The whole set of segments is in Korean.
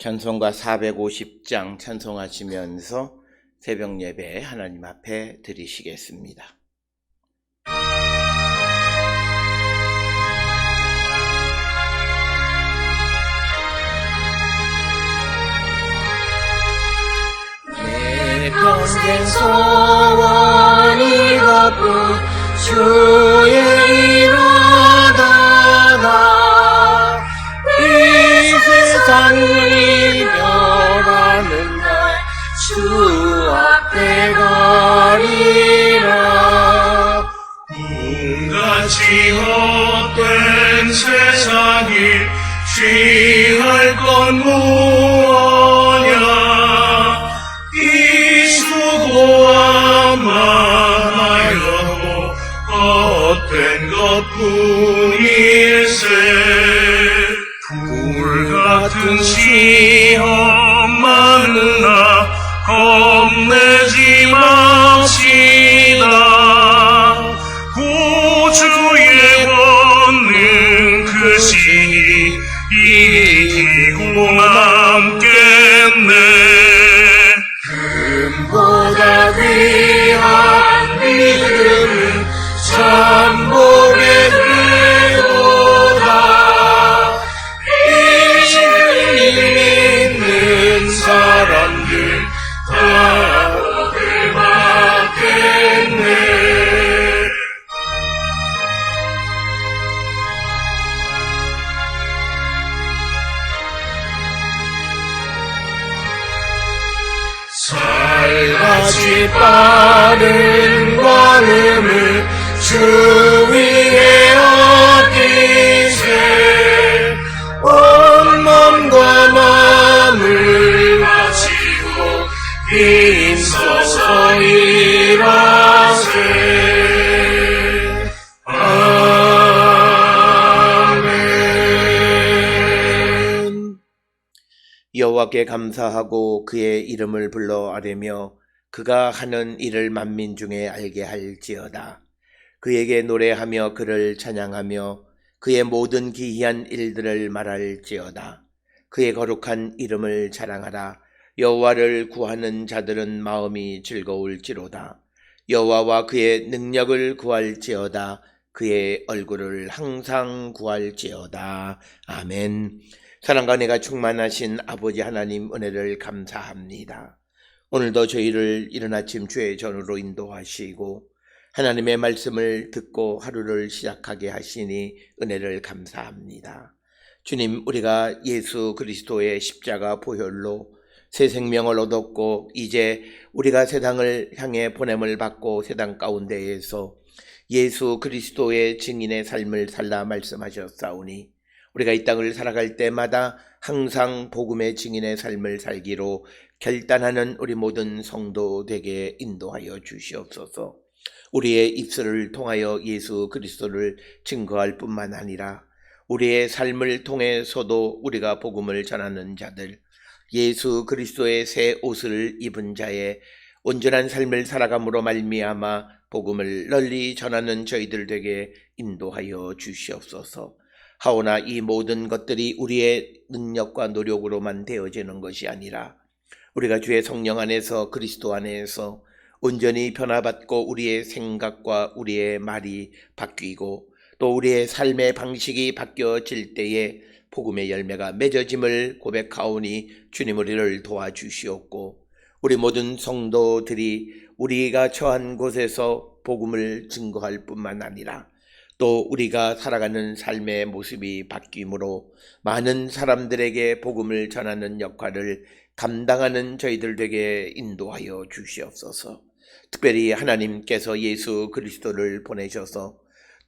찬송가 450장 찬송하시면서 새벽 예배 하나님 앞에 드리시겠습니다. 내 평생 소원 이것뿐 주의 이루다가 이 세상을 이별하는 날 주 앞에 가리라. 꿈같이 헛된 세상이 취할 건 무엇냐. 이 수고와 만하여도 헛된 것뿐일세. 불같은 시험 많으나 겁내지 맙시다. 구주의 권능 크시니 이기고 남겠네. 금보다 귀한 믿음은 천복의 길보다 예수를 믿는 사람들 다 복을 받겠네. 살같이 빠른 걸음을 주 위에 엎기세. 온 몸과 마음을 바치고 힘써서 일하세. 아멘. 여호와께 감사하고 그의 이름을 불러 아뢰며 그가 하는 일을 만민 중에 알게 할지어다. 그에게 노래하며 그를 찬양하며 그의 모든 기이한 일들을 말할지어다. 그의 거룩한 이름을 자랑하라. 여호와를 구하는 자들은 마음이 즐거울지로다. 여호와와 그의 능력을 구할지어다. 그의 얼굴을 항상 구할지어다. 아멘. 사랑과 은혜가 충만하신 아버지 하나님 은혜를 감사합니다. 오늘도 저희를 이른 아침 주의 전으로 인도하시고 하나님의 말씀을 듣고 하루를 시작하게 하시니 은혜를 감사합니다. 주님, 우리가 예수 그리스도의 십자가 보혈로 새 생명을 얻었고 이제 우리가 세상을 향해 보냄을 받고 세상 가운데에서 예수 그리스도의 증인의 삶을 살라 말씀하셨사오니 우리가 이 땅을 살아갈 때마다 항상 복음의 증인의 삶을 살기로 결단하는 우리 모든 성도 되게 인도하여 주시옵소서. 우리의 입술을 통하여 예수 그리스도를 증거할 뿐만 아니라 우리의 삶을 통해서도 우리가 복음을 전하는 자들, 예수 그리스도의 새 옷을 입은 자의 온전한 삶을 살아감으로 말미암아 복음을 널리 전하는 저희들 되게 인도하여 주시옵소서. 하오나 이 모든 것들이 우리의 능력과 노력으로만 되어지는 것이 아니라 우리가 주의 성령 안에서 그리스도 안에서 온전히 변화받고 우리의 생각과 우리의 말이 바뀌고 또 우리의 삶의 방식이 바뀌어질 때에 복음의 열매가 맺어짐을 고백하오니 주님 우리를 도와주시옵고 우리 모든 성도들이 우리가 처한 곳에서 복음을 증거할 뿐만 아니라 또 우리가 살아가는 삶의 모습이 바뀜으로 많은 사람들에게 복음을 전하는 역할을 감당하는 저희들 되게 인도하여 주시옵소서. 특별히 하나님께서 예수 그리스도를 보내셔서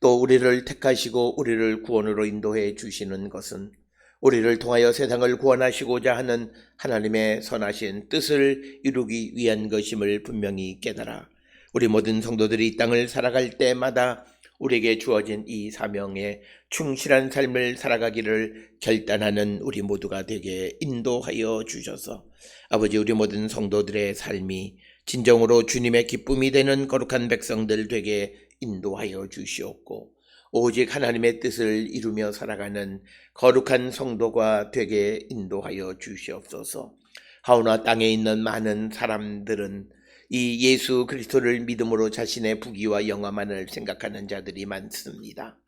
또 우리를 택하시고 우리를 구원으로 인도해 주시는 것은 우리를 통하여 세상을 구원하시고자 하는 하나님의 선하신 뜻을 이루기 위한 것임을 분명히 깨달아 우리 모든 성도들이 이 땅을 살아갈 때마다 우리에게 주어진 이 사명에 충실한 삶을 살아가기를 결단하는 우리 모두가 되게 인도하여 주셔서 아버지 우리 모든 성도들의 삶이 진정으로 주님의 기쁨이 되는 거룩한 백성들 되게 인도하여 주시옵고 오직 하나님의 뜻을 이루며 살아가는 거룩한 성도가 되게 인도하여 주시옵소서. 하오나 땅에 있는 많은 사람들은 이 예수 그리스도를 믿음으로 자신의 부귀와 영화만을 생각하는 자들이 많습니다.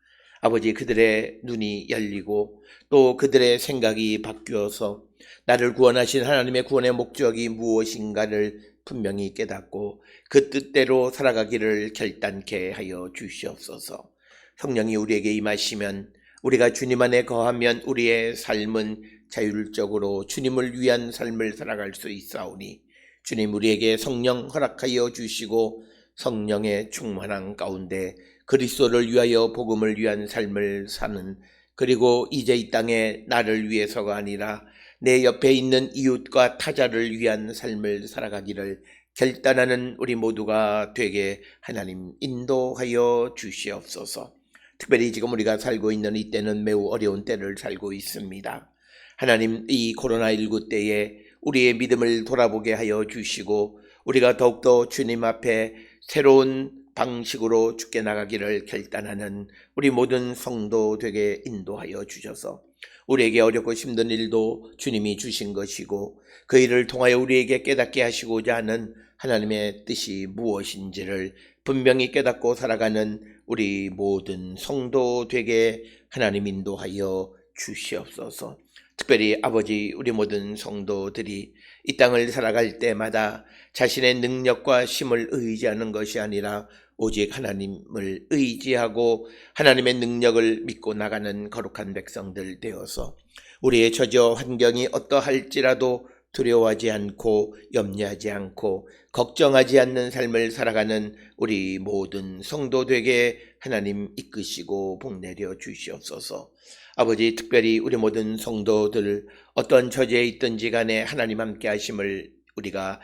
아버지, 그들의 눈이 열리고 또 그들의 생각이 바뀌어서 나를 구원하신 하나님의 구원의 목적이 무엇인가를 분명히 깨닫고 그 뜻대로 살아가기를 결단케 하여 주시옵소서. 성령이 우리에게 임하시면, 우리가 주님 안에 거하면 우리의 삶은 자율적으로 주님을 위한 삶을 살아갈 수 있사오니, 주님 우리에게 성령 허락하여 주시고 성령의 충만한 가운데 그리스도를 위하여 복음을 위한 삶을 사는, 그리고 이제 이 땅에 나를 위해서가 아니라 내 옆에 있는 이웃과 타자를 위한 삶을 살아가기를 결단하는 우리 모두가 되게 하나님 인도하여 주시옵소서. 특별히 지금 우리가 살고 있는 이 때는 매우 어려운 때를 살고 있습니다. 하나님, 이 코로나19 때에 우리의 믿음을 돌아보게 하여 주시고 우리가 더욱더 주님 앞에 새로운 방식으로 죽게 나가기를 결단하는 우리 모든 성도 되게 인도하여 주셔서 우리에게 어렵고 힘든 일도 주님이 주신 것이고 그 일을 통하여 우리에게 깨닫게 하시고자 하는 하나님의 뜻이 무엇인지를 분명히 깨닫고 살아가는 우리 모든 성도 되게 하나님 인도하여 주시옵소서. 특별히 아버지, 우리 모든 성도들이 이 땅을 살아갈 때마다 자신의 능력과 힘을 의지하는 것이 아니라 오직 하나님을 의지하고 하나님의 능력을 믿고 나가는 거룩한 백성들 되어서 우리의 처지와 환경이 어떠할지라도 두려워하지 않고 염려하지 않고 걱정하지 않는 삶을 살아가는 우리 모든 성도 되게 하나님 이끄시고 복내려 주시옵소서. 아버지, 특별히 우리 모든 성도들 어떤 처지에 있든지 간에 하나님 함께 하심을 우리가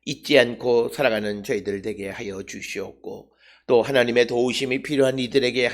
잊지 않고 살아가는 저희들 되게 하여 주시옵고, 또 하나님의 도우심이 필요한 이들에게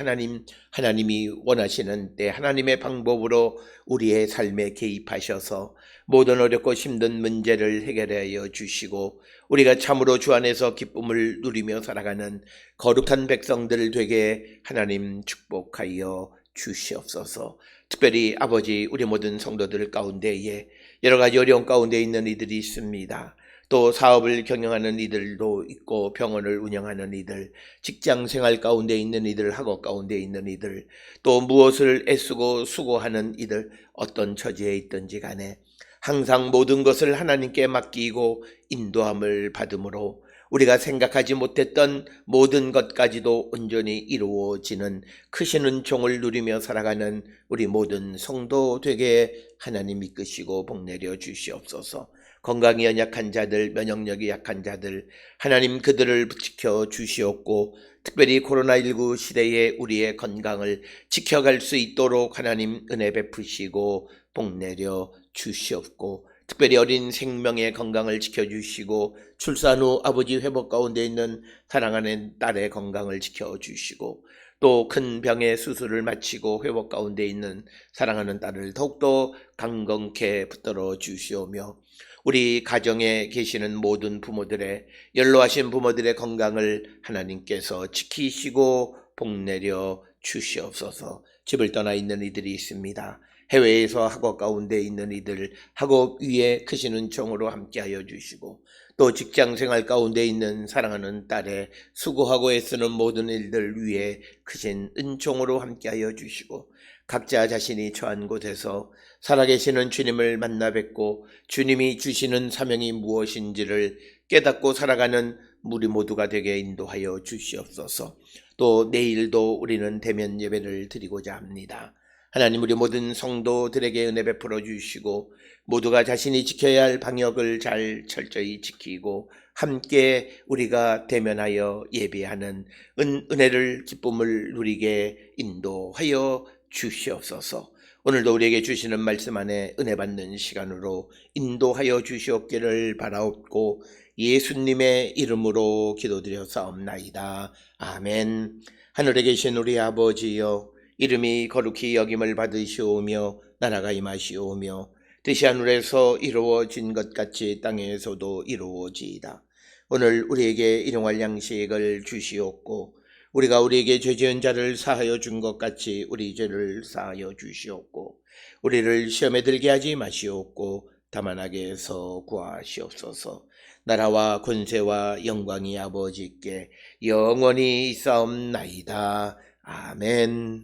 하나님이 원하시는 때 하나님의 방법으로 우리의 삶에 개입하셔서 모든 어렵고 힘든 문제를 해결하여 주시고 우리가 참으로 주 안에서 기쁨을 누리며 살아가는 거룩한 백성들 되게 하나님 축복하여 주시옵소서. 특별히 아버지, 우리 모든 성도들 가운데에 여러 가지 어려운 가운데 있는 이들이 있습니다. 또 사업을 경영하는 이들도 있고 병원을 운영하는 이들, 직장생활 가운데 있는 이들, 학업 가운데 있는 이들, 또 무엇을 애쓰고 수고하는 이들, 어떤 처지에 있든지 간에 항상 모든 것을 하나님께 맡기고 인도함을 받음으로 우리가 생각하지 못했던 모든 것까지도 온전히 이루어지는 크신 은총을 누리며 살아가는 우리 모든 성도 되게 하나님 이끄시고 복내려 주시옵소서. 건강이 연약한 자들, 면역력이 약한 자들, 하나님 그들을 지켜 주시옵고 특별히 코로나19 시대에 우리의 건강을 지켜갈 수 있도록 하나님 은혜 베푸시고 복내려 주시옵고, 특별히 어린 생명의 건강을 지켜주시고 출산 후 아버지 회복 가운데 있는 사랑하는 딸의 건강을 지켜주시고 또 큰 병의 수술을 마치고 회복 가운데 있는 사랑하는 딸을 더욱더 강건케 붙들어 주시오며 우리 가정에 계시는 모든 부모들의 연로하신 부모들의 건강을 하나님께서 지키시고 복내려 주시옵소서. 집을 떠나 있는 이들이 있습니다. 해외에서 학업 가운데 있는 이들 학업 위에 크신 은총으로 함께하여 주시고 또 직장생활 가운데 있는 사랑하는 딸의 수고하고 애쓰는 모든 일들 위에 크신 은총으로 함께하여 주시고 각자 자신이 처한 곳에서 살아계시는 주님을 만나 뵙고 주님이 주시는 사명이 무엇인지를 깨닫고 살아가는 우리 모두가 되게 인도하여 주시옵소서. 또 내일도 우리는 대면 예배를 드리고자 합니다. 하나님, 우리 모든 성도들에게 은혜 베풀어 주시고 모두가 자신이 지켜야 할 방역을 잘 철저히 지키고 함께 우리가 대면하여 예배하는 은혜를 기쁨을 누리게 인도하여 주시옵소서. 오늘도 우리에게 주시는 말씀 안에 은혜 받는 시간으로 인도하여 주시옵기를 바라옵고 예수님의 이름으로 기도드렸사옵나이다. 아멘. 하늘에 계신 우리 아버지여, 이름이 거룩히 여김을 받으시오며 나라가 임하시오며 뜻이 하늘에서 이루어진 것 같이 땅에서도 이루어지이다. 오늘 우리에게 일용할 양식을 주시옵고 우리가 우리에게 죄 지은 자를 사하여 준 것 같이 우리 죄를 사하여 주시옵고 우리를 시험에 들게 하지 마시옵고 다만 악에서 구하시옵소서. 나라와 권세와 영광이 아버지께 영원히 있사옵나이다. 아멘.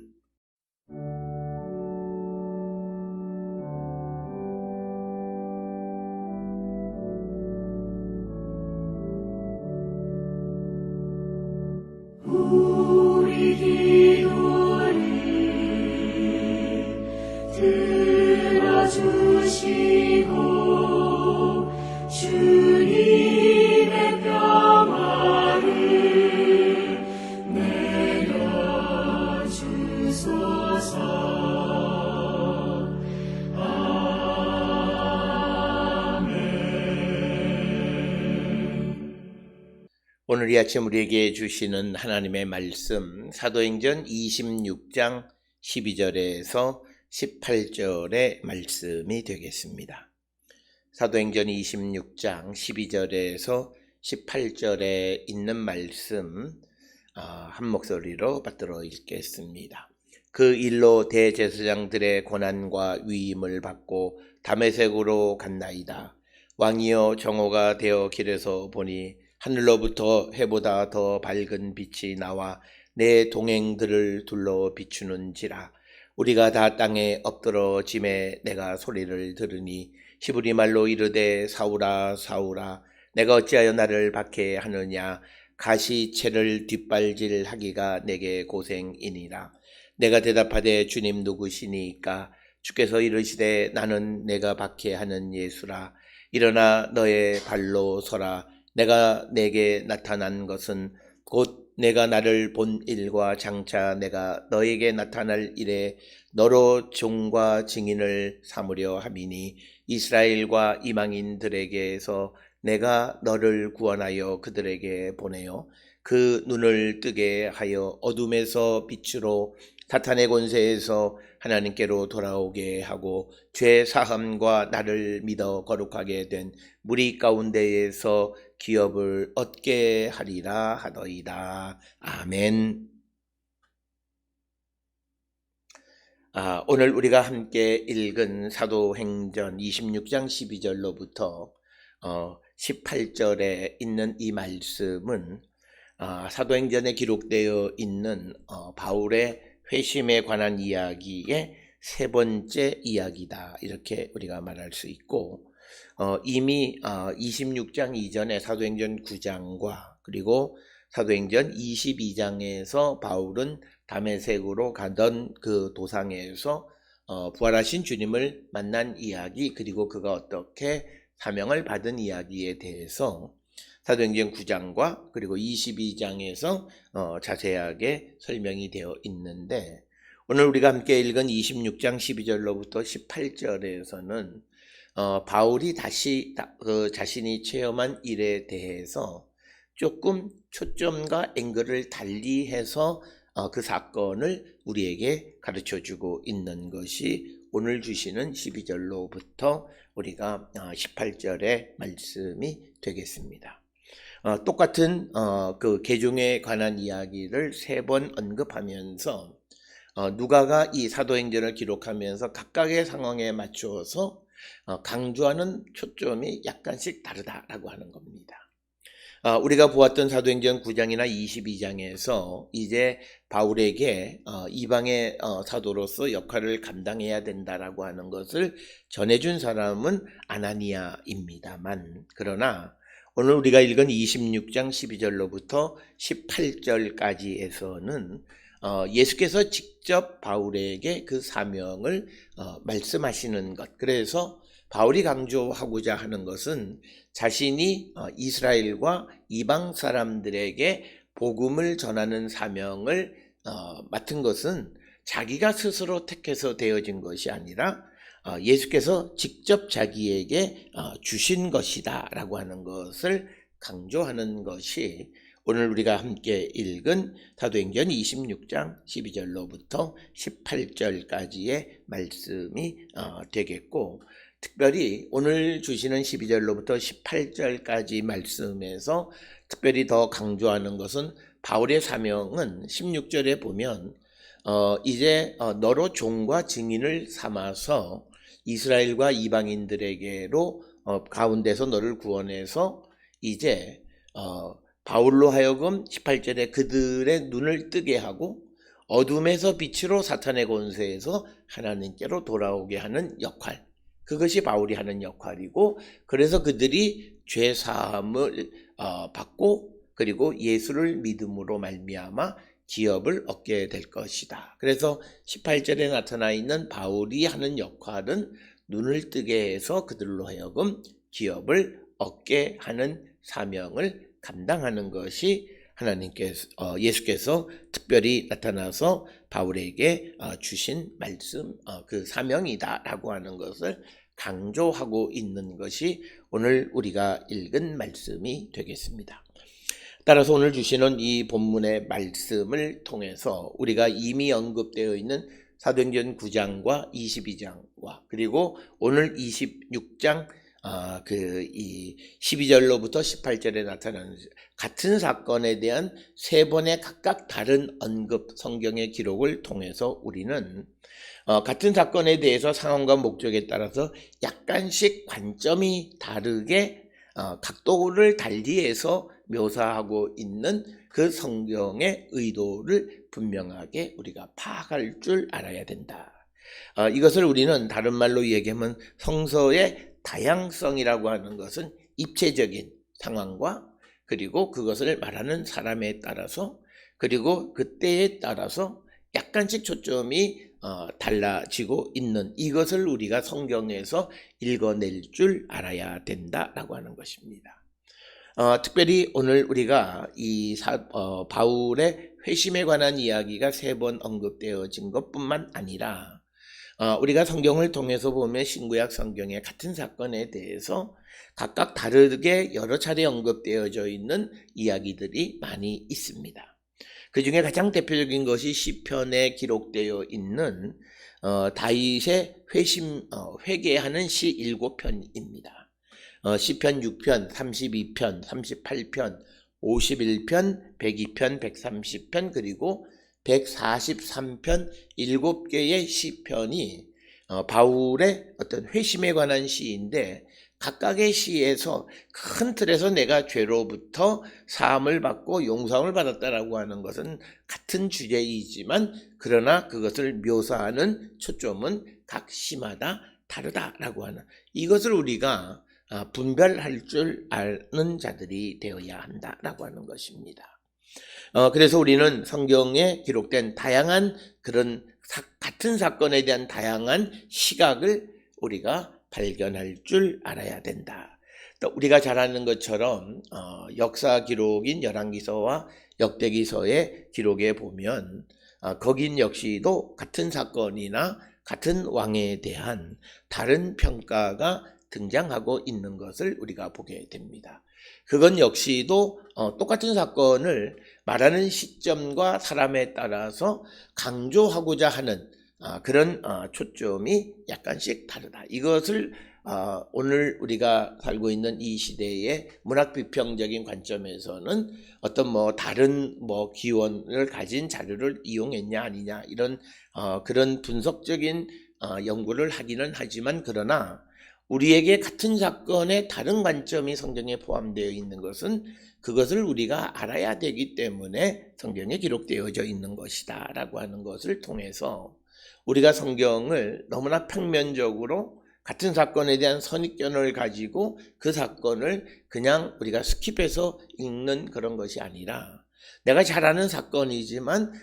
우리 기도를 들어주시고 주님의 평화를 내려주소서. 오늘 이 아침 우리에게 주시는 하나님의 말씀 사도행전 26장 12절에서 18절의 말씀이 되겠습니다. 사도행전 26장 12절에서 18절에 있는 말씀 한 목소리로 받들어 읽겠습니다. 그 일로 대제사장들의 고난과 위임을 받고 다메섹으로 갔나이다. 왕이여 정오가 되어 길에서 보니 하늘로부터 해보다 더 밝은 빛이 나와 내 동행들을 둘러 비추는지라. 우리가 다 땅에 엎드러짐에 내가 소리를 들으니 히브리 말로 이르되 사울아 사울아 내가 어찌하여 나를 박해하느냐. 가시채를 뒷발질하기가 내게 고생이니라. 내가 대답하되 주님 누구시니까. 주께서 이르시되 나는 내가 박해하는 예수라. 일어나 너의 발로 서라. 내가 내게 나타난 것은 곧 내가 나를 본 일과 장차 내가 너에게 나타날 일에 너로 종과 증인을 삼으려 함이니 이스라엘과 이방인들에게서 내가 너를 구원하여 그들에게 보내어 그 눈을 뜨게 하여 어둠에서 빛으로 사탄의 권세에서 하나님께로 돌아오게 하고 죄 사함과 나를 믿어 거룩하게 된 무리 가운데에서 기업을 얻게 하리라 하더이다. 아멘. 오늘 우리가 함께 읽은 사도행전 26장 12절로부터 18절에 있는 이 말씀은 사도행전에 기록되어 있는 바울의 회심에 관한 이야기의 세 번째 이야기다. 이렇게 우리가 말할 수 있고 이미 26장 이전에 사도행전 9장과 그리고 사도행전 22장에서 바울은 다메섹으로 가던 그 도상에서 부활하신 주님을 만난 이야기 그리고 그가 어떻게 사명을 받은 이야기에 대해서 사도행전 9장과 그리고 22장에서 자세하게 설명이 되어 있는데 오늘 우리가 함께 읽은 26장 12절로부터 18절에서는 바울이 다시 자신이 체험한 일에 대해서 조금 초점과 앵글을 달리해서 그 사건을 우리에게 가르쳐주고 있는 것이 오늘 주시는 12절로부터 우리가 18절의 말씀이 되겠습니다. 똑같은 그 계중에 관한 이야기를 세 번 언급하면서 누가가 이 사도행전을 기록하면서 각각의 상황에 맞추어서 강조하는 초점이 약간씩 다르다라고 하는 겁니다. 우리가 보았던 사도행전 9장이나 22장에서 이제 바울에게 이방의 사도로서 역할을 감당해야 된다라고 하는 것을 전해준 사람은 아나니아입니다만 그러나 오늘 우리가 읽은 26장 12절로부터 18절까지에서는 예수께서 직접 바울에게 그 사명을 말씀하시는 것. 그래서 바울이 강조하고자 하는 것은 자신이 이스라엘과 이방 사람들에게 복음을 전하는 사명을 맡은 것은 자기가 스스로 택해서 되어진 것이 아니라 예수께서 직접 자기에게 주신 것이다 라고 하는 것을 강조하는 것이 오늘 우리가 함께 읽은 사도행전 26장 12절로부터 18절까지의 말씀이 되겠고 특별히 오늘 주시는 12절로부터 18절까지 말씀에서 특별히 더 강조하는 것은 바울의 사명은 16절에 보면 이제 너로 종과 증인을 삼아서 이스라엘과 이방인들에게로 가운데서 너를 구원해서 이제 바울로 하여금 18절에 그들의 눈을 뜨게 하고 어둠에서 빛으로 사탄의 권세에서 하나님께로 돌아오게 하는 역할, 그것이 바울이 하는 역할이고, 그래서 그들이 죄 사함을 받고 그리고 예수를 믿음으로 말미암아 기업을 얻게 될 것이다. 그래서 18절에 나타나 있는 바울이 하는 역할은 눈을 뜨게 해서 그들로 하여금 기업을 얻게 하는 사명을 감당하는 것이 하나님께서 예수께서 특별히 나타나서 바울에게 주신 말씀, 그 사명이다라고 하는 것을 강조하고 있는 것이 오늘 우리가 읽은 말씀이 되겠습니다. 따라서 오늘 주시는 이 본문의 말씀을 통해서 우리가 이미 언급되어 있는 사도행전 9장과 22장과 그리고 오늘 26장 이 12절로부터 18절에 나타나는 같은 사건에 대한 세 번의 각각 다른 언급 성경의 기록을 통해서 우리는 같은 사건에 대해서 상황과 목적에 따라서 약간씩 관점이 다르게 각도를 달리해서 묘사하고 있는 그 성경의 의도를 분명하게 우리가 파악할 줄 알아야 된다. 이것을 우리는 다른 말로 얘기하면 성서의 다양성이라고 하는 것은 입체적인 상황과 그리고 그것을 말하는 사람에 따라서 그리고 그때에 따라서 약간씩 초점이 달라지고 있는 이것을 우리가 성경에서 읽어낼 줄 알아야 된다라고 하는 것입니다. 특별히 오늘 우리가 이 바울의 회심에 관한 이야기가 세 번 언급되어진 것뿐만 아니라 우리가 성경을 통해서 보면 신구약 성경의 같은 사건에 대해서 각각 다르게 여러 차례 언급되어져 있는 이야기들이 많이 있습니다. 그 중에 가장 대표적인 것이 시편에 기록되어 있는 다윗의 회개하는 시 7편입니다. 시편 6편, 32편, 38편, 51편, 102편, 130편 그리고 143편 7개의 시편이 바울의 어떤 회심에 관한 시인데 각각의 시에서 큰 틀에서 내가 죄로부터 사함을 받고 용서함을 받았다라고 하는 것은 같은 주제이지만 그러나 그것을 묘사하는 초점은 각 시마다 다르다라고 하는 이것을 우리가 분별할 줄 아는 자들이 되어야 한다라고 하는 것입니다. 그래서 우리는 성경에 기록된 다양한 그런 같은 사건에 대한 다양한 시각을 우리가 발견할 줄 알아야 된다. 또 우리가 잘 아는 것처럼 역사 기록인 열왕기서와 역대기서의 기록에 보면 거긴 역시도 같은 사건이나 같은 왕에 대한 다른 평가가 등장하고 있는 것을 우리가 보게 됩니다. 그건 역시도 똑같은 사건을 말하는 시점과 사람에 따라서 강조하고자 하는 그런 초점이 약간씩 다르다. 이것을 오늘 우리가 살고 있는 이 시대의 문학 비평적인 관점에서는 어떤 다른 기원을 가진 자료를 이용했냐 아니냐 이런 그런 분석적인 연구를 하기는 하지만 그러나 우리에게 같은 사건의 다른 관점이 성경에 포함되어 있는 것은 그것을 우리가 알아야 되기 때문에 성경에 기록되어져 있는 것이다 라고 하는 것을 통해서 우리가 성경을 너무나 평면적으로 같은 사건에 대한 선입견을 가지고 그 사건을 그냥 우리가 스킵해서 읽는 그런 것이 아니라 내가 잘 아는 사건이지만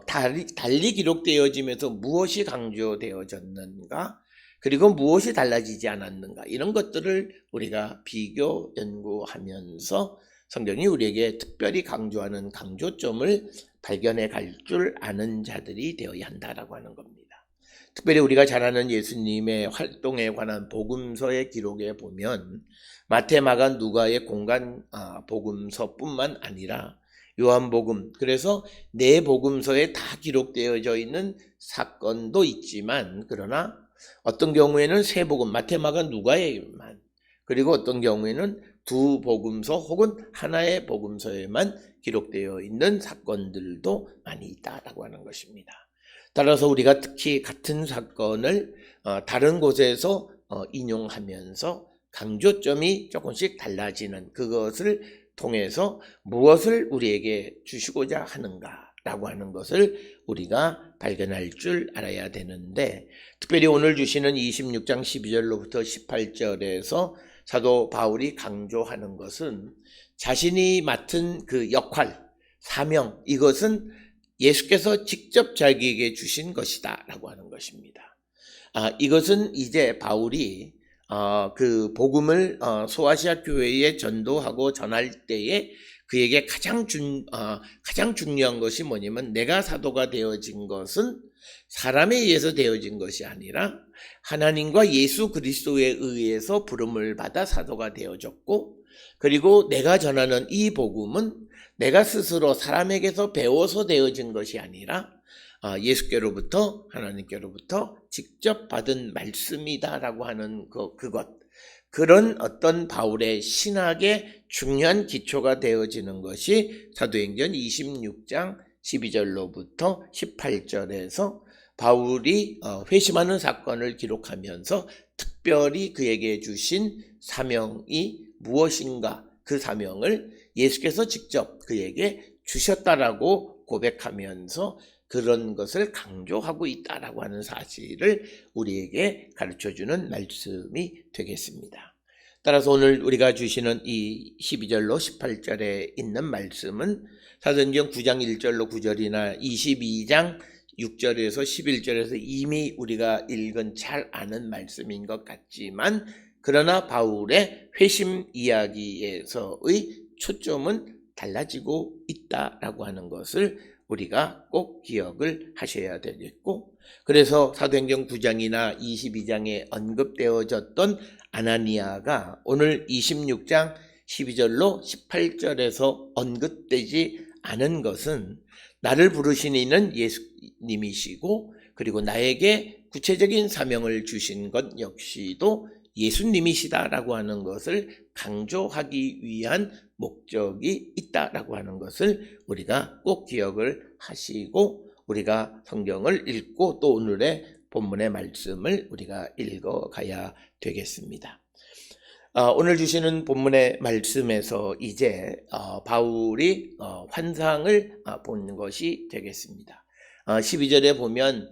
달리 기록되어지면서 무엇이 강조되어졌는가 그리고 무엇이 달라지지 않았는가 이런 것들을 우리가 비교 연구하면서 성경이 우리에게 특별히 강조하는 강조점을 발견해 갈 줄 아는 자들이 되어야 한다라고 하는 겁니다. 특별히 우리가 잘 아는 예수님의 활동에 관한 복음서의 기록에 보면 마태, 마가, 누가의 공간 복음서뿐만 아니라 요한복음, 그래서 네 복음서에 다 기록되어져 있는 사건도 있지만 그러나 어떤 경우에는 세 복음, 마태, 마가, 누가에만, 그리고 어떤 경우에는 두 복음서 혹은 하나의 복음서에만 기록되어 있는 사건들도 많이 있다라고 하는 것입니다. 따라서 우리가 특히 같은 사건을 다른 곳에서 인용하면서 강조점이 조금씩 달라지는 그것을 통해서 무엇을 우리에게 주시고자 하는가라고 하는 것을 우리가 발견할 줄 알아야 되는데, 특별히 오늘 주시는 26장 12절로부터 18절에서 사도 바울이 강조하는 것은 자신이 맡은 그 역할, 사명, 이것은 예수께서 직접 자기에게 주신 것이다 라고 하는 것입니다. 이것은 이제 바울이 그 복음을 소아시아 교회에 전도하고 전할 때에 그에게 가장 중요한 것이 뭐냐면, 내가 사도가 되어진 것은 사람에 의해서 되어진 것이 아니라 하나님과 예수 그리스도에 의해서 부름을 받아 사도가 되어졌고, 그리고 내가 전하는 이 복음은 내가 스스로 사람에게서 배워서 되어진 것이 아니라 예수께로부터, 하나님께로부터 직접 받은 말씀이다라고 하는 그것, 그런 어떤 바울의 신학의 중요한 기초가 되어지는 것이 사도행전 26장 12절로부터 18절에서 바울이 회심하는 사건을 기록하면서 특별히 그에게 주신 사명이 무엇인가, 그 사명을 예수께서 직접 그에게 주셨다라고 고백하면서 그런 것을 강조하고 있다라고 하는 사실을 우리에게 가르쳐주는 말씀이 되겠습니다. 따라서 오늘 우리가 주시는 이 12절로 18절에 있는 말씀은 사도행전 9장 1절로 9절이나 22장 6절에서 11절에서 이미 우리가 읽은 잘 아는 말씀인 것 같지만, 그러나 바울의 회심 이야기에서의 초점은 달라지고 있다라고 하는 것을 우리가 꼭 기억을 하셔야 되겠고, 그래서 사도행전 9장이나 22장에 언급되어졌던 아나니아가 오늘 26장 12절로 18절에서 언급되지 않은 것은 나를 부르신 이는 예수님이시고, 그리고 나에게 구체적인 사명을 주신 것 역시도 예수님이시다라고 하는 것을 강조하기 위한 목적이 있다라고 하는 것을 우리가 꼭 기억을 하시고, 우리가 성경을 읽고 또 오늘의 본문의 말씀을 우리가 읽어가야 되겠습니다. 오늘 주시는 본문의 말씀에서 이제 바울이 환상을 본 것이 되겠습니다. 12절에 보면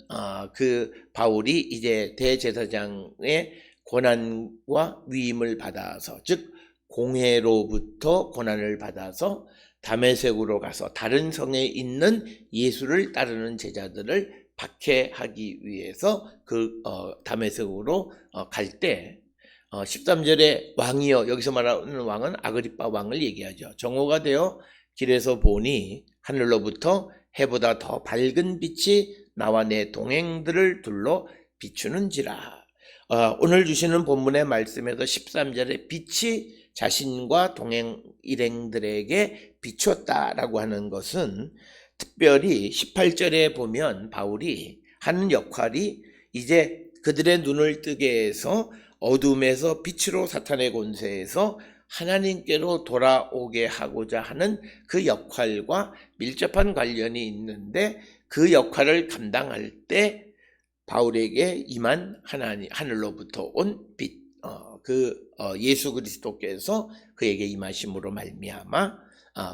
그 바울이 이제 대제사장의 고난과 위임을 받아서, 즉 공회로부터 고난을 받아서 다메섹으로 가서 다른 성에 있는 예수를 따르는 제자들을 박해하기 위해서 그 다메섹으로 갈 때 13절에 왕이여, 여기서 말하는 왕은 아그리빠 왕을 얘기하죠. 정오가 되어 길에서 보니 하늘로부터 해보다 더 밝은 빛이 나와 내 동행들을 둘러 비추는지라. 오늘 주시는 본문의 말씀에서 13절에 빛이 자신과 동행 일행들에게 비추었다라고 하는 것은, 특별히 18절에 보면 바울이 하는 역할이 이제 그들의 눈을 뜨게 해서 어둠에서 빛으로 사탄의 권세에서 하나님께로 돌아오게 하고자 하는 그 역할과 밀접한 관련이 있는데, 그 역할을 감당할 때 바울에게 임한 하늘로부터 온 빛, 예수 그리스도께서 그에게 임하심으로 말미암아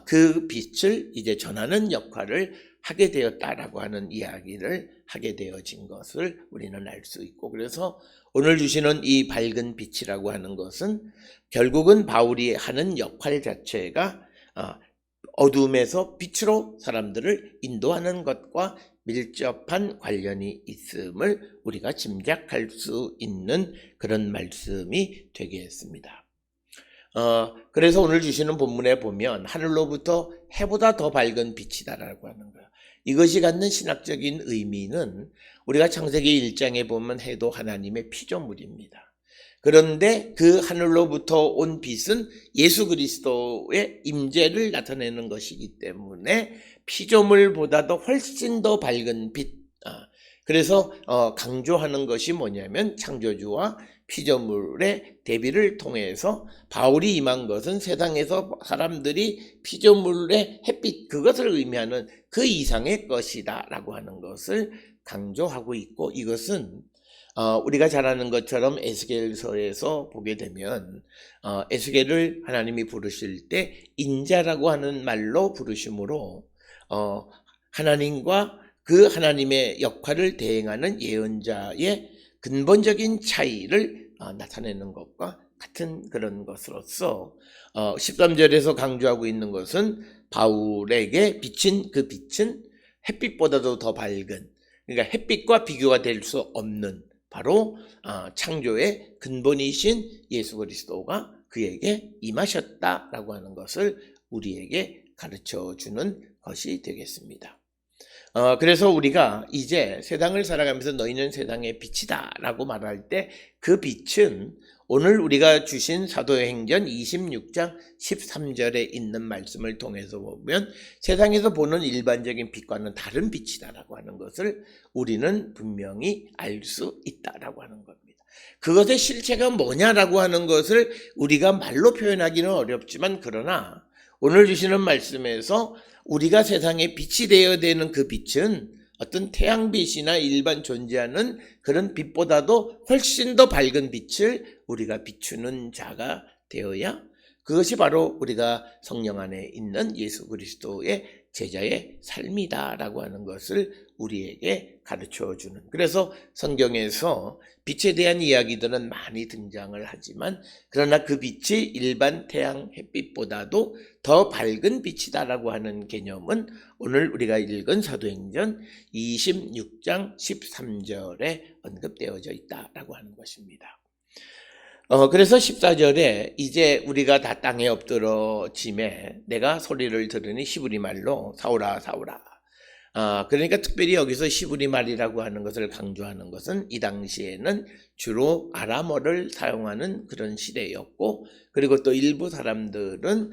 그 빛을 이제 전하는 역할을 하게 되었다라고 하는 이야기를 하게 되어진 것을 우리는 알 수 있고, 그래서 오늘 주시는 이 밝은 빛이라고 하는 것은 결국은 바울이 하는 역할 자체가 어둠에서 빛으로 사람들을 인도하는 것과 밀접한 관련이 있음을 우리가 짐작할 수 있는 그런 말씀이 되겠습니다. 그래서 오늘 주시는 본문에 보면 하늘로부터 해보다 더 밝은 빛이다라고 하는 거예요. 이것이 갖는 신학적인 의미는 우리가 창세기 1장에 보면 해도 하나님의 피조물입니다. 그런데 그 하늘로부터 온 빛은 예수 그리스도의 임재를 나타내는 것이기 때문에 피조물보다도 훨씬 더 밝은 빛, 그래서 강조하는 것이 뭐냐면 창조주와 피조물의 대비를 통해서 바울이 임한 것은 세상에서 사람들이 피조물의 햇빛, 그것을 의미하는 그 이상의 것이다 라고 하는 것을 강조하고 있고, 이것은 우리가 잘 아는 것처럼 에스겔서에서 보게 되면 에스겔을 하나님이 부르실 때 인자라고 하는 말로 부르심으로 하나님과 그 하나님의 역할을 대행하는 예언자의 근본적인 차이를 나타내는 것과 같은 그런 것으로서 13절에서 강조하고 있는 것은 바울에게 비친 그 빛은 햇빛보다도 더 밝은, 그러니까 햇빛과 비교가 될 수 없는 바로 창조의 근본이신 예수 그리스도가 그에게 임하셨다라고 하는 것을 우리에게 가르쳐 주는 것이 되겠습니다. 그래서 우리가 이제 세상을 살아가면서 너희는 세상의 빛이다 라고 말할 때 그 빛은 오늘 우리가 주신 사도행전 26장 13절에 있는 말씀을 통해서 보면 세상에서 보는 일반적인 빛과는 다른 빛이다라고 하는 것을 우리는 분명히 알 수 있다라고 하는 겁니다. 그것의 실체가 뭐냐라고 하는 것을 우리가 말로 표현하기는 어렵지만, 그러나 오늘 주시는 말씀에서 우리가 세상에 빛이 되어야 되는 그 빛은 어떤 태양빛이나 일반 존재하는 그런 빛보다도 훨씬 더 밝은 빛을 우리가 비추는 자가 되어야, 그것이 바로 우리가 성령 안에 있는 예수 그리스도의 제자의 삶이다라고 하는 것을 우리에게 가르쳐 주는, 그래서 성경에서 빛에 대한 이야기들은 많이 등장을 하지만, 그러나 그 빛이 일반 태양 햇빛보다도 더 밝은 빛이다라고 하는 개념은 오늘 우리가 읽은 사도행전 26장 13절에 언급되어져 있다라고 하는 것입니다. 그래서 14절에 이제 우리가 다 땅에 엎드러짐에 내가 소리를 들으니 히브리 말로 사울아 사울아. 그러니까 특별히 여기서 히브리 말이라고 하는 것을 강조하는 것은 이 당시에는 주로 아람어를 사용하는 그런 시대였고, 그리고 또 일부 사람들은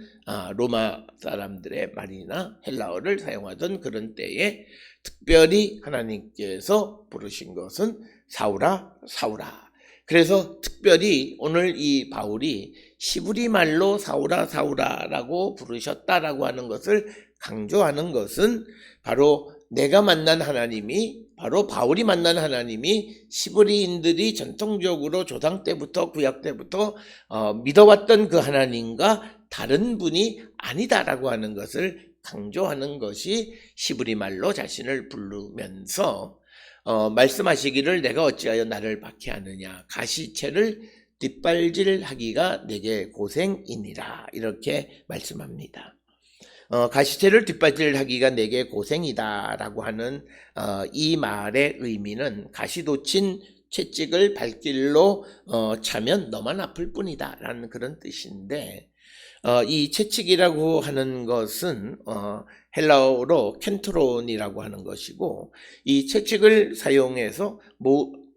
로마 사람들의 말이나 헬라어를 사용하던 그런 때에 특별히 하나님께서 부르신 것은 사울아 사울아. 그래서 특별히 오늘 이 바울이 히브리 말로 사울아 사울아라고 부르셨다라고 하는 것을 강조하는 것은 바로 내가 만난 하나님이, 바로 바울이 만난 하나님이 히브리인들이 전통적으로 조상 때부터 구약 때부터 믿어왔던 그 하나님과 다른 분이 아니다라고 하는 것을 강조하는 것이 히브리 말로 자신을 부르면서 말씀하시기를 내가 어찌하여 나를 박해하느냐, 가시채를 뒷발질하기가 내게 고생이니라, 이렇게 말씀합니다. 가시채를 뒷발질하기가 내게 고생이다라고 하는 이 말의 의미는 가시돋친 채찍을 발길로 차면 너만 아플 뿐이다 라는 그런 뜻인데, 이 채찍이라고 하는 것은 헬라어로 켄트론이라고 하는 것이고, 이 채찍을 사용해서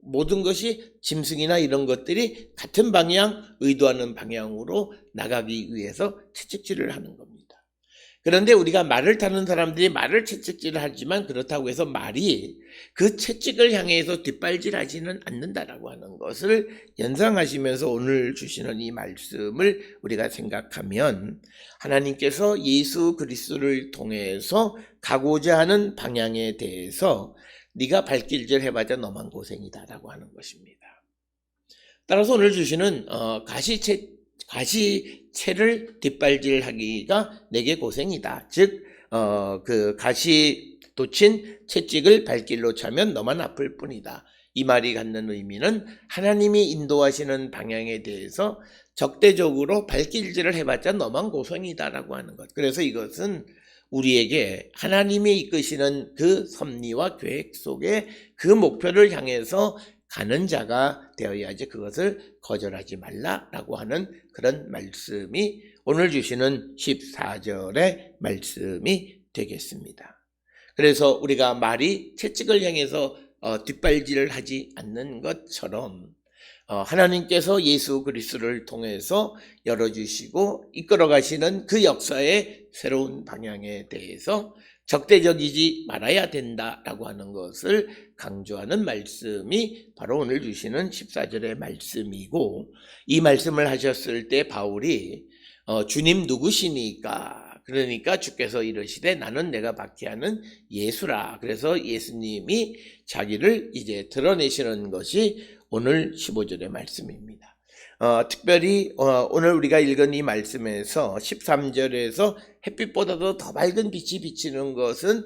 모든 것이 짐승이나 이런 것들이 같은 방향, 의도하는 방향으로 나가기 위해서 채찍질을 하는 겁니다. 그런데 우리가 말을 타는 사람들이 말을 채찍질을 하지만 그렇다고 해서 말이 그 채찍을 향해서 뒷발질하지는 않는다라고 하는 것을 연상하시면서 오늘 주시는 이 말씀을 우리가 생각하면, 하나님께서 예수 그리스도를 통해서 가고자 하는 방향에 대해서 네가 발길질 해봤자 너만 고생이다라고 하는 것입니다. 따라서 오늘 주시는 가시채를 뒷발질하기가 내게 고생이다. 즉 그 가시 돋친 채찍을 발길로 차면 너만 아플 뿐이다. 이 말이 갖는 의미는 하나님이 인도하시는 방향에 대해서 적대적으로 발길질을 해봤자 너만 고생이다라고 하는 것. 그래서 이것은 우리에게 하나님이 이끄시는 그 섭리와 계획 속에 그 목표를 향해서 가는 자가 되어야지 그것을 거절하지 말라라고 하는 그런 말씀이 오늘 주시는 14절의 말씀이 되겠습니다. 그래서 우리가 말이 채찍을 향해서 뒷발질을 하지 않는 것처럼 하나님께서 예수 그리스도를 통해서 열어주시고 이끌어 가시는 그 역사의 새로운 방향에 대해서 적대적이지 말아야 된다라고 하는 것을 강조하는 말씀이 바로 오늘 주시는 14절의 말씀이고, 이 말씀을 하셨을 때 바울이 주님 누구시니까, 그러니까 주께서 이르시되 나는 내가 박해하는 예수라. 그래서 예수님이 자기를 이제 드러내시는 것이 오늘 15절의 말씀입니다. 특별히 오늘 우리가 읽은 이 말씀에서 13절에서 햇빛보다도 더 밝은 빛이 비치는 것은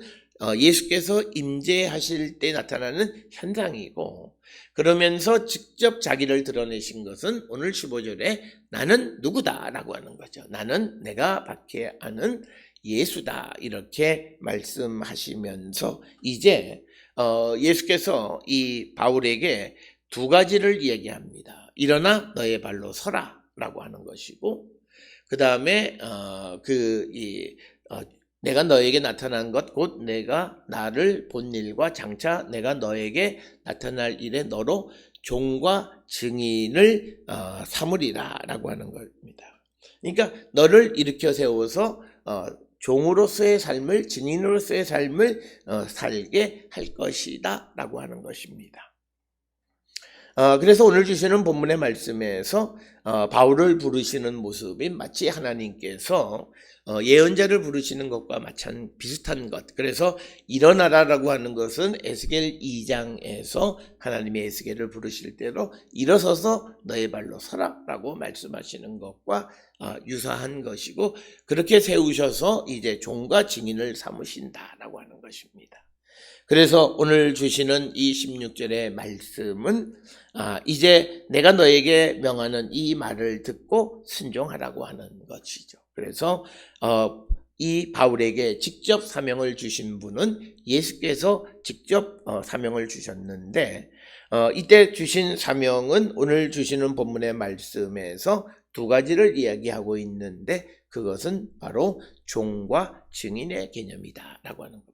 예수께서 임재하실 때 나타나는 현상이고, 그러면서 직접 자기를 드러내신 것은 오늘 15절에 나는 누구다라고 하는 거죠. 나는 내가 박해하는 예수다, 이렇게 말씀하시면서 이제 예수께서 이 바울에게 두 가지를 이야기합니다. 일어나 너의 발로 서라 라고 하는 것이고, 그 다음에 내가 너에게 나타난 것 곧 내가 나를 본 일과 장차 내가 너에게 나타날 일에 너로 종과 증인을 삼으리라 라고 하는 겁니다. 그러니까 너를 일으켜 세워서 종으로서의 삶을, 증인으로서의 삶을 살게 할 것이다 라고 하는 것입니다. 그래서 오늘 주시는 본문의 말씀에서 바울을 부르시는 모습이 마치 하나님께서 예언자를 부르시는 것과 비슷한 것. 그래서 일어나라라고 하는 것은 에스겔 2장에서 하나님이 에스겔을 부르실 때로 일어서서 너의 발로 서라라고 말씀하시는 것과 유사한 것이고, 그렇게 세우셔서 이제 종과 증인을 삼으신다라고 하는 것입니다. 그래서 오늘 주시는 이 16절의 말씀은 이제 내가 너에게 명하는 이 말을 듣고 순종하라고 하는 것이죠. 그래서 이 바울에게 직접 사명을 주신 분은 예수께서 직접 사명을 주셨는데, 이때 주신 사명은 오늘 주시는 본문의 말씀에서 두 가지를 이야기하고 있는데, 그것은 바로 종과 증인의 개념이다 라고 하는 겁니다.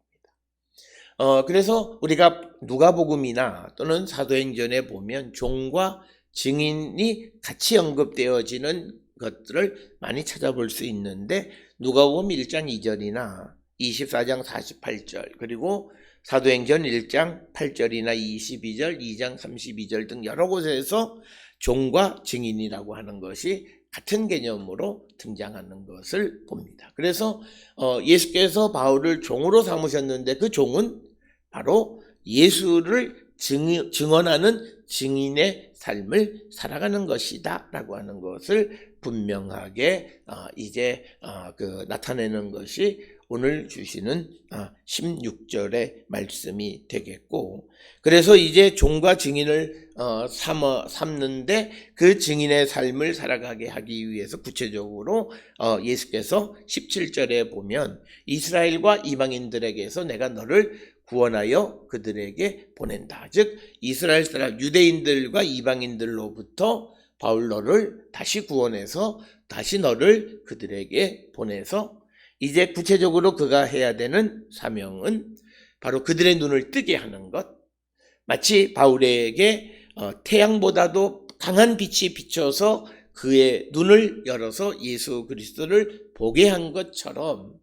그래서 우리가 누가복음이나 또는 사도행전에 보면 종과 증인이 같이 언급되어지는 것들을 많이 찾아볼 수 있는데, 누가복음 1장 2절이나 24장 48절, 그리고 사도행전 1장 8절이나 22절, 2장 32절 등 여러 곳에서 종과 증인이라고 하는 것이 같은 개념으로 등장하는 것을 봅니다. 그래서 예수께서 바울을 종으로 삼으셨는데, 그 종은 바로 예수를 증언하는 증인의 삶을 살아가는 것이다 라고 하는 것을 분명하게 이제 나타내는 것이 오늘 주시는 16절의 말씀이 되겠고, 그래서 이제 종과 증인을 삼는데 그 증인의 삶을 살아가게 하기 위해서 구체적으로 예수께서 17절에 보면 이스라엘과 이방인들에게서 내가 너를 구원하여 그들에게 보낸다. 즉 이스라엘 사람 유대인들과 이방인들로부터 바울 너를 다시 구원해서 다시 너를 그들에게 보내서 이제 구체적으로 그가 해야 되는 사명은 바로 그들의 눈을 뜨게 하는 것. 마치 바울에게 태양보다도 강한 빛이 비쳐서 그의 눈을 열어서 예수 그리스도를 보게 한 것처럼,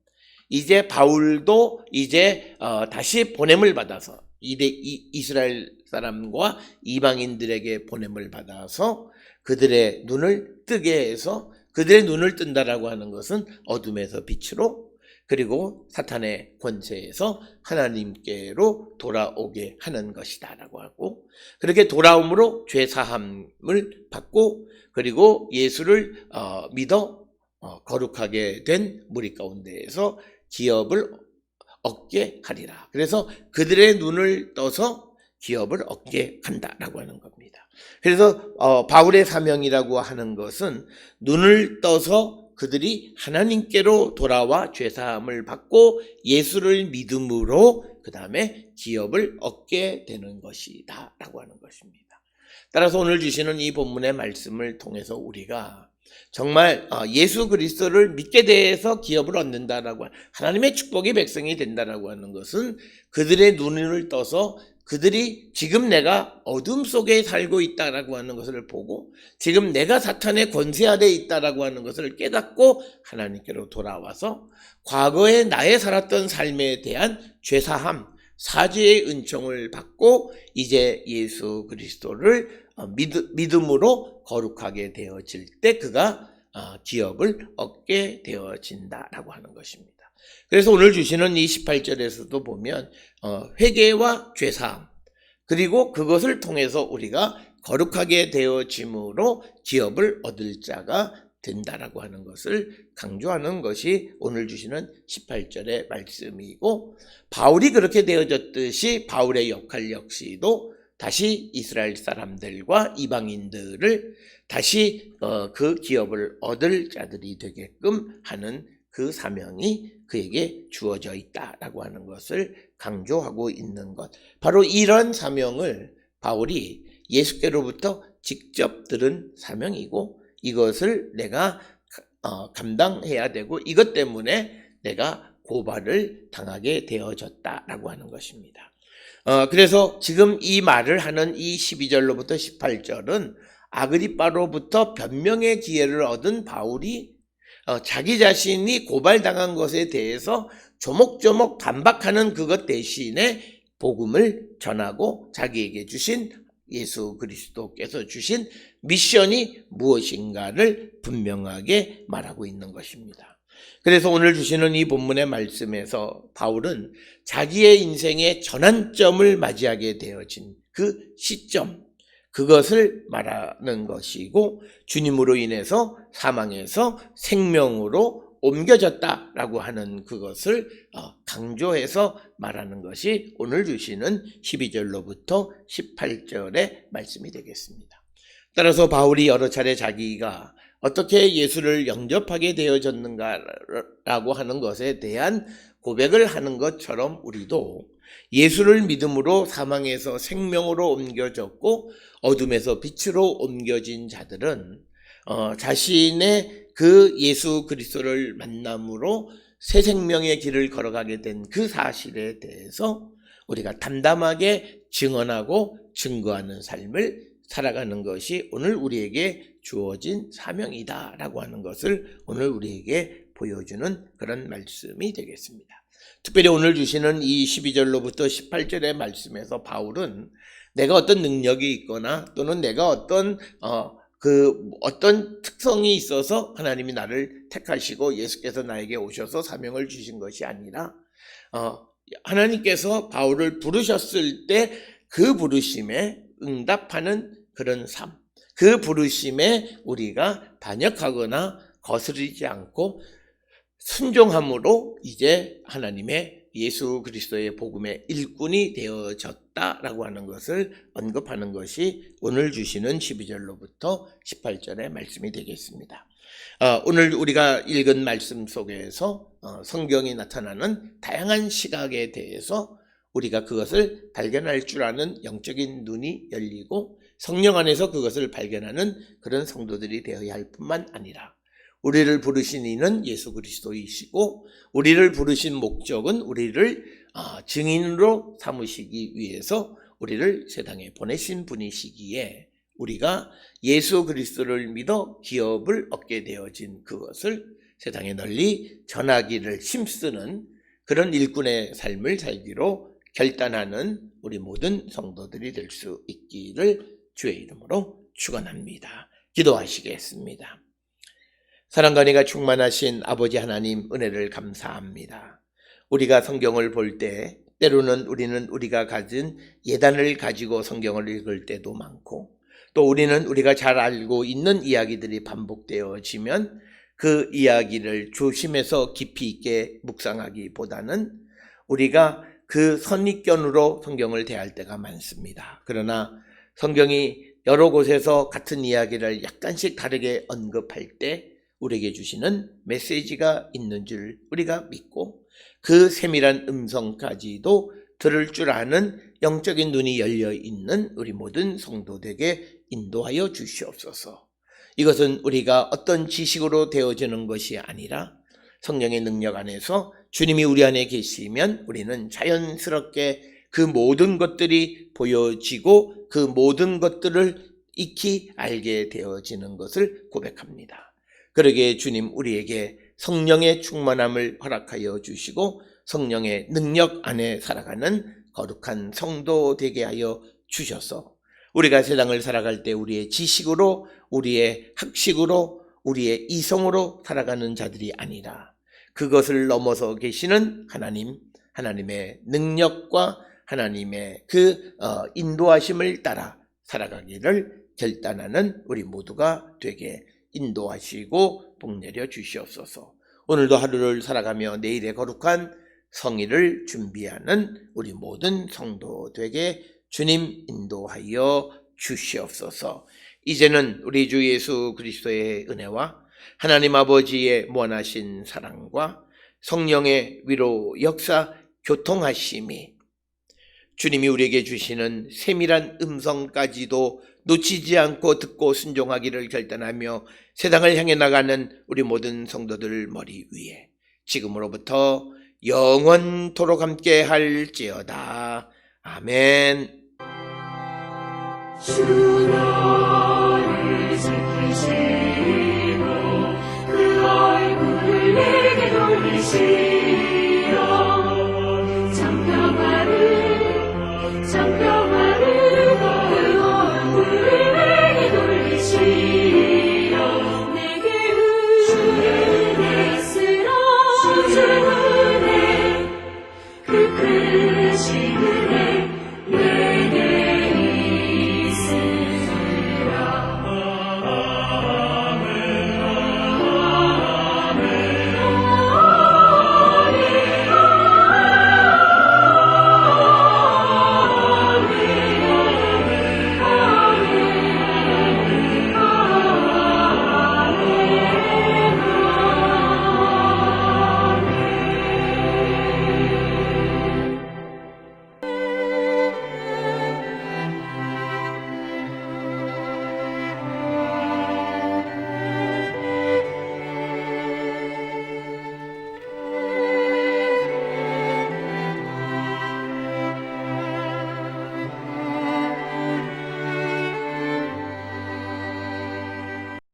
이제 바울도 이제 다시 보냄을 받아서 이스라엘 사람과 이방인들에게 보냄을 받아서 그들의 눈을 뜨게 해서, 그들의 눈을 뜬다라고 하는 것은 어둠에서 빛으로, 그리고 사탄의 권세에서 하나님께로 돌아오게 하는 것이다라고 하고, 그렇게 돌아옴으로 죄 사함을 받고, 그리고 예수를 믿어 거룩하게 된 무리 가운데에서 기업을 얻게 하리라. 그래서 그들의 눈을 떠서 기업을 얻게 한다라고 하는 겁니다. 그래서 바울의 사명이라고 하는 것은 눈을 떠서 그들이 하나님께로 돌아와 죄사함을 받고 예수를 믿음으로 그 다음에 기업을 얻게 되는 것이다 라고 하는 것입니다. 따라서 오늘 주시는 이 본문의 말씀을 통해서 우리가 정말 예수 그리스도를 믿게 돼서 기업을 얻는다라고 하나님의 축복의 백성이 된다라고 하는 것은 그들의 눈을 떠서 그들이 지금 내가 어둠 속에 살고 있다라고 하는 것을 보고 지금 내가 사탄의 권세 아래에 있다라고 하는 것을 깨닫고 하나님께로 돌아와서 과거에 나의 살았던 삶에 대한 죄사함, 사죄의 은총을 받고 이제 예수 그리스도를 믿음으로 거룩하게 되어질 때 그가 기업을 얻게 되어진다라고 하는 것입니다. 그래서 오늘 주시는 이 18절에서도 보면 회개와 죄사함 그리고 그것을 통해서 우리가 거룩하게 되어짐으로 기업을 얻을 자가 된다라고 하는 것을 강조하는 것이 오늘 주시는 18절의 말씀이고, 바울이 그렇게 되어졌듯이 바울의 역할 역시도 다시 이스라엘 사람들과 이방인들을 다시 그 기업을 얻을 자들이 되게끔 하는 그 사명이 그에게 주어져 있다라고 하는 것을 강조하고 있는 것. 바로 이런 사명을 바울이 예수께로부터 직접 들은 사명이고 이것을 내가 감당해야 되고 이것 때문에 내가 고발을 당하게 되어졌다라고 하는 것입니다. 그래서 지금 이 말을 하는 이 12절로부터 18절은 아그리빠로부터 변명의 기회를 얻은 바울이 자기 자신이 고발당한 것에 대해서 조목조목 반박하는 그것 대신에 복음을 전하고 자기에게 주신 예수 그리스도께서 주신 미션이 무엇인가를 분명하게 말하고 있는 것입니다. 그래서 오늘 주시는 이 본문의 말씀에서 바울은 자기의 인생의 전환점을 맞이하게 되어진 그 시점, 그것을 말하는 것이고 주님으로 인해서 사망에서 생명으로 옮겨졌다라고 하는 그것을 강조해서 말하는 것이 오늘 주시는 12절로부터 18절의 말씀이 되겠습니다. 따라서 바울이 여러 차례 자기가 어떻게 예수를 영접하게 되어졌는가라고 하는 것에 대한 고백을 하는 것처럼 우리도 예수를 믿음으로 사망에서 생명으로 옮겨졌고 어둠에서 빛으로 옮겨진 자들은 자신의 그 예수 그리스도를 만남으로 새 생명의 길을 걸어가게 된 그 사실에 대해서 우리가 담담하게 증언하고 증거하는 삶을 살아가는 것이 오늘 우리에게 주어진 사명이다라고 하는 것을 오늘 우리에게 보여주는 그런 말씀이 되겠습니다. 특별히 오늘 주시는 이 12절로부터 18절의 말씀에서 바울은 내가 어떤 능력이 있거나 또는 내가 어떤 특성이 있어서 하나님이 나를 택하시고 예수께서 나에게 오셔서 사명을 주신 것이 아니라 하나님께서 바울을 부르셨을 때 그 부르심에 응답하는 그런 삶, 그 부르심에 우리가 반역하거나 거스르지 않고 순종함으로 이제 하나님의 예수 그리스도의 복음의 일꾼이 되어졌다라고 하는 것을 언급하는 것이 오늘 주시는 12절로부터 18절의 말씀이 되겠습니다. 오늘 우리가 읽은 말씀 속에서 성경이 나타나는 다양한 시각에 대해서 우리가 그것을 발견할 줄 아는 영적인 눈이 열리고 성령 안에서 그것을 발견하는 그런 성도들이 되어야 할 뿐만 아니라 우리를 부르신 이는 예수 그리스도이시고 우리를 부르신 목적은 우리를 증인으로 삼으시기 위해서 우리를 세상에 보내신 분이시기에 우리가 예수 그리스도를 믿어 기업을 얻게 되어진 그것을 세상에 널리 전하기를 힘쓰는 그런 일꾼의 삶을 살기로 결단하는 우리 모든 성도들이 될 수 있기를 주의 이름으로 축원합니다. 기도하시겠습니다. 사랑과 은혜가 충만하신 아버지 하나님, 은혜를 감사합니다. 우리가 성경을 볼 때 때로는 우리는 우리가 가진 예단을 가지고 성경을 읽을 때도 많고 또 우리는 우리가 잘 알고 있는 이야기들이 반복되어지면 그 이야기를 조심해서 깊이 있게 묵상하기보다는 우리가 그 선입견으로 성경을 대할 때가 많습니다. 그러나 성경이 여러 곳에서 같은 이야기를 약간씩 다르게 언급할 때 우리에게 주시는 메시지가 있는 줄 우리가 믿고 그 세밀한 음성까지도 들을 줄 아는 영적인 눈이 열려 있는 우리 모든 성도들에게 인도하여 주시옵소서. 이것은 우리가 어떤 지식으로 되어지는 것이 아니라 성령의 능력 안에서 주님이 우리 안에 계시면 우리는 자연스럽게 그 모든 것들이 보여지고 그 모든 것들을 익히 알게 되어지는 것을 고백합니다. 그러기에 주님 우리에게 성령의 충만함을 허락하여 주시고 성령의 능력 안에 살아가는 거룩한 성도 되게 하여 주셔서 우리가 세상을 살아갈 때 우리의 지식으로, 우리의 학식으로, 우리의 이성으로 살아가는 자들이 아니라 그것을 넘어서 계시는 하나님의 능력과 하나님의 그 인도하심을 따라 살아가기를 결단하는 우리 모두가 되게 인도하시고 복내려 주시옵소서. 오늘도 하루를 살아가며 내일의 거룩한 성일을 준비하는 우리 모든 성도 되게 주님 인도하여 주시옵소서. 이제는 우리 주 예수 그리스도의 은혜와 하나님 아버지의 무한하신 사랑과 성령의 위로 역사 교통하심이 주님이 우리에게 주시는 세밀한 음성까지도 놓치지 않고 듣고 순종하기를 결단하며 세상을 향해 나가는 우리 모든 성도들 머리 위에 지금으로부터 영원토록 함께 할지어다. 아멘. 주 너를 지키시고 그 얼굴을 내게 돌리시어 장평화를 그 얼굴을 내게 돌리시어 내게 은혜스러 주 은혜 그 크신 은혜